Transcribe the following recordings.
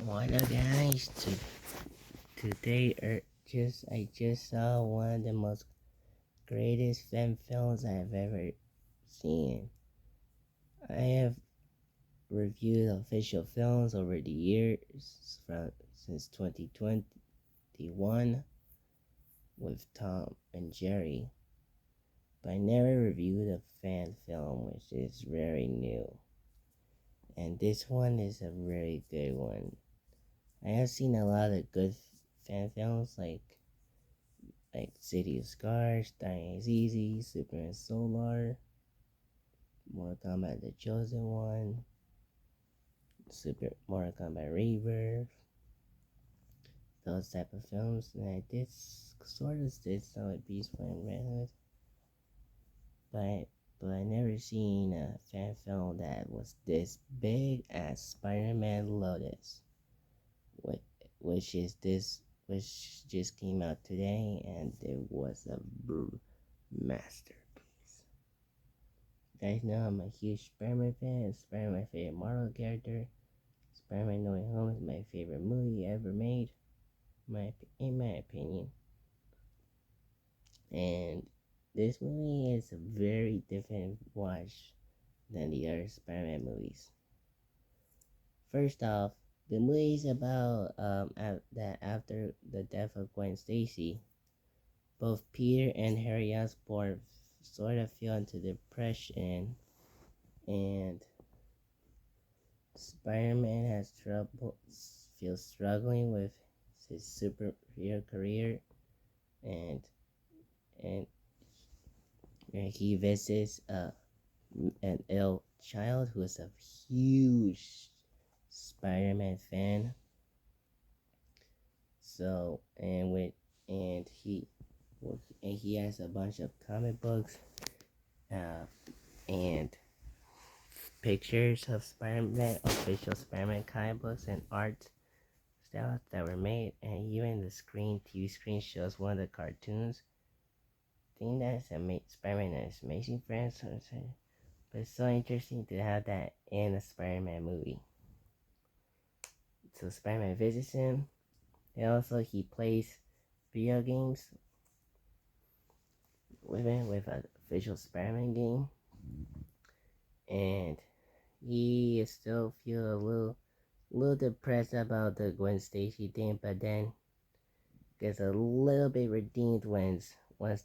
What up, guys? Today, I just saw one of the most greatest fan films I've ever seen. I have reviewed official films over the years since 2021 with Tom and Jerry, but I never reviewed a fan film, which is very new. And this one is a very good one. I have seen a lot of good fan films like City of Scars, Dying is Easy, Superman Solar, Mortal Kombat The Chosen One, Mortal Kombat Rebirth, those type of films. And I did some with Beast Boy and Red Hood, but I never seen a fan film that was this big as Spider-Man Lotus, which is this which just came out today, and it was a masterpiece. You guys know I'm a huge Spider-Man fan. Spider-Man my favorite Marvel character. Spider-Man No Way Home is my favorite movie ever made, in my opinion. And this movie is a very different watch than the other Spider-Man movies. First off, the movie is about that after the death of Gwen Stacy, both Peter and Harry Osborn sort of fell into depression, and Spider-Man feels struggling with his superhero career, and and he visits an ill child who is a huge Spider-Man fan. So and he has a bunch of comic books and pictures of Spider-Man, official Spider-Man comic books and art styles that were made, and even the TV screen shows one of the cartoons. I think that's Spider-Man and His Amazing Friends, but it's so interesting to have that in a Spider-Man movie. So Spider-Man visits him, and also he plays video games with him with an official Spider-Man game, and he still feel a little depressed about the Gwen Stacy thing, but then gets a little bit redeemed once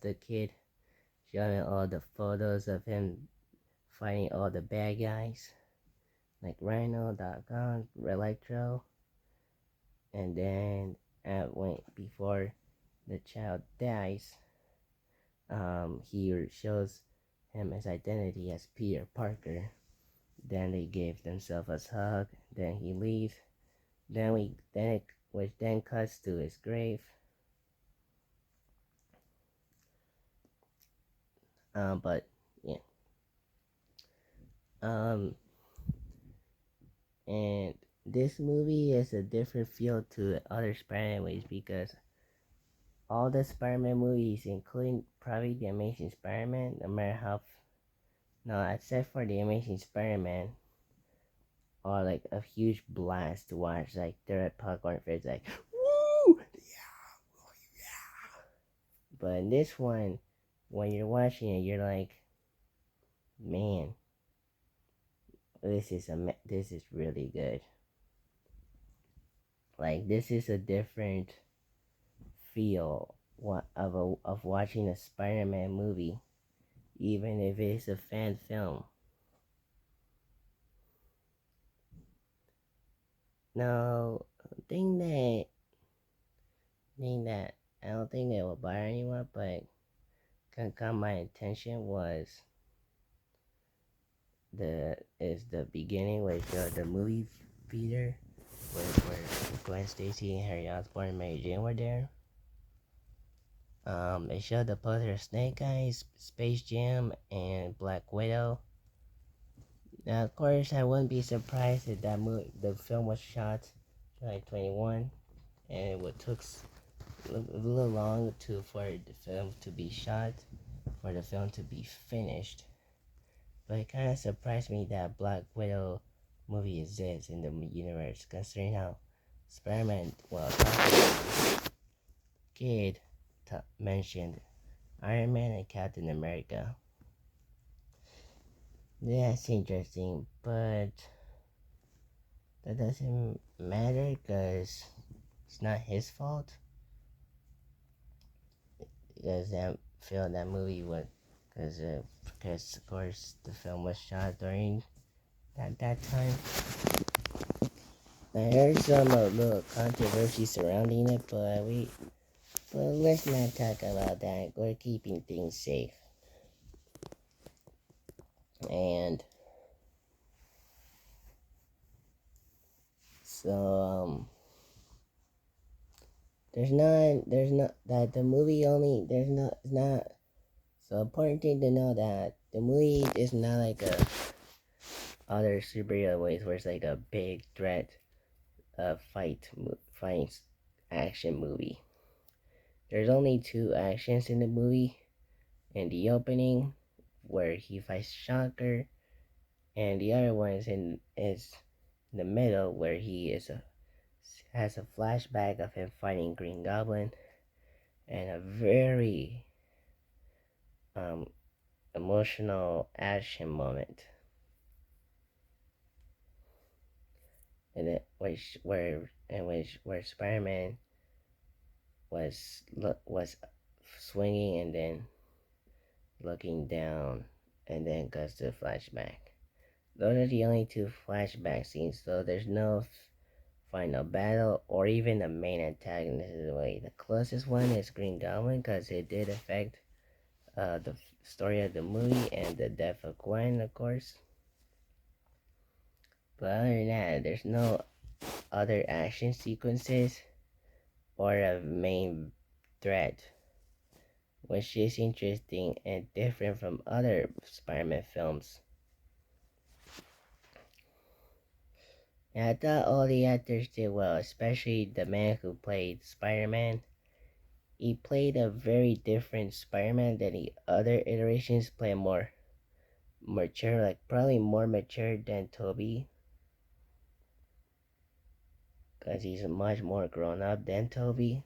the kid showed him all the photos of him fighting all the bad guys like Rhino, Dot-Con, Electro, and then before the child dies, he shows him his identity as Peter Parker. Then they gave themselves a hug. Then he leaves. Which then cuts to his grave. But yeah. And this movie is a different feel to other Spider-Man movies because all the Spider-Man movies, including probably The Amazing Spider-Man, no matter how, no, except for The Amazing Spider-Man, are like a huge blast to watch. Like they're at popcorn fest, like woo, yeah, oh, yeah. But in this one, when you're watching it, you're like, man, this is really good. Like this is a different feel of watching a Spider-Man movie, even if it's a fan film. Now, thing that I don't think it will bother anyone, but caught my attention was the beginning where the movie theater where Gwen Stacy and Harry Osborn and Mary Jane were there. It showed the poster of Snake Eyes, Space Jam, and Black Widow. Now, of course, I wouldn't be surprised if the film was shot in 2021, and it took a little long for the film to be shot, for the film to be finished. But it kind of surprised me that Black Widow movie exists in the universe, considering how Spider-Man, kid mentioned Iron Man and Captain America. That's interesting, but that doesn't matter because it's not his fault. Because that movie was because of course the film was shot during that time. I heard some little controversy surrounding it, but let's not talk about that. We're keeping things safe. And so there's not that the movie only there's not it's not so important thing to know that the movie is not like a other superhero ways where it's like a big threat fighting action movie. There's only two actions in the movie. In the opening, where he fights Shocker, and the other one is in the middle, where he has a flashback of him fighting Green Goblin, and a very emotional action moment, and it where Spider-Man was swinging and then looking down, and then goes to flashback. Those are the only two flashback scenes, so there's no final battle or even a main antagonist in a way. The closest one is Green Goblin because it did affect the story of the movie and the death of Gwen, of course. But other than that, there's no other action sequences or a main threat, which is interesting and different from other Spider-Man films. And I thought all the actors did well, especially the man who played Spider-Man. He played a very different Spider-Man than the other iterations, played more mature, like probably more mature than Tobey. Because he's much more grown up than Tobey.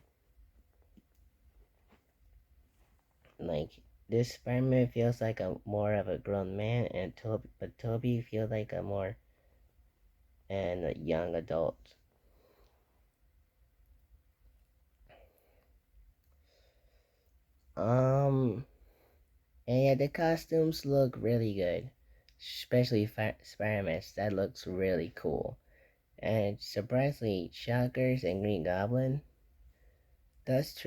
Like, this Spider-Man feels like a more of a grown man, but Tobey feels like a more and a young adult. And yeah, the costumes look really good, especially Spider-Man's. That looks really cool. And surprisingly, Shockers and Green Goblin, those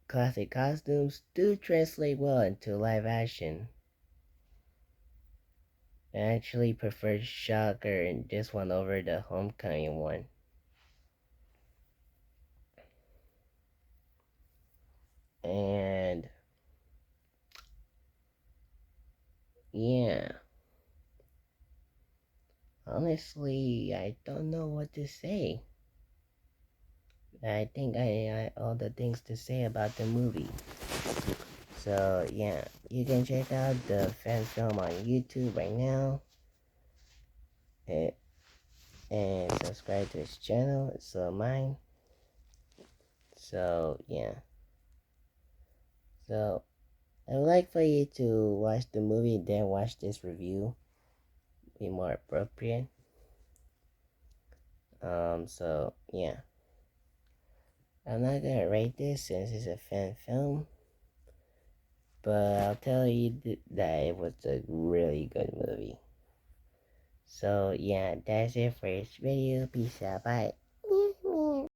classic costumes do translate well into live action. I actually prefer Shocker in this one over the Homecoming one. And yeah, honestly, I don't know what to say. I think I all the things to say about the movie. So yeah, you can check out the fan film on YouTube right now, and subscribe to his channel. So mine. So yeah. So I would like for you to watch the movie, then watch this review. Be more appropriate. So yeah. I'm not gonna rate this since it's a fan film, but I'll tell you that it was a really good movie. So yeah, that's it for this video. Peace out. Bye.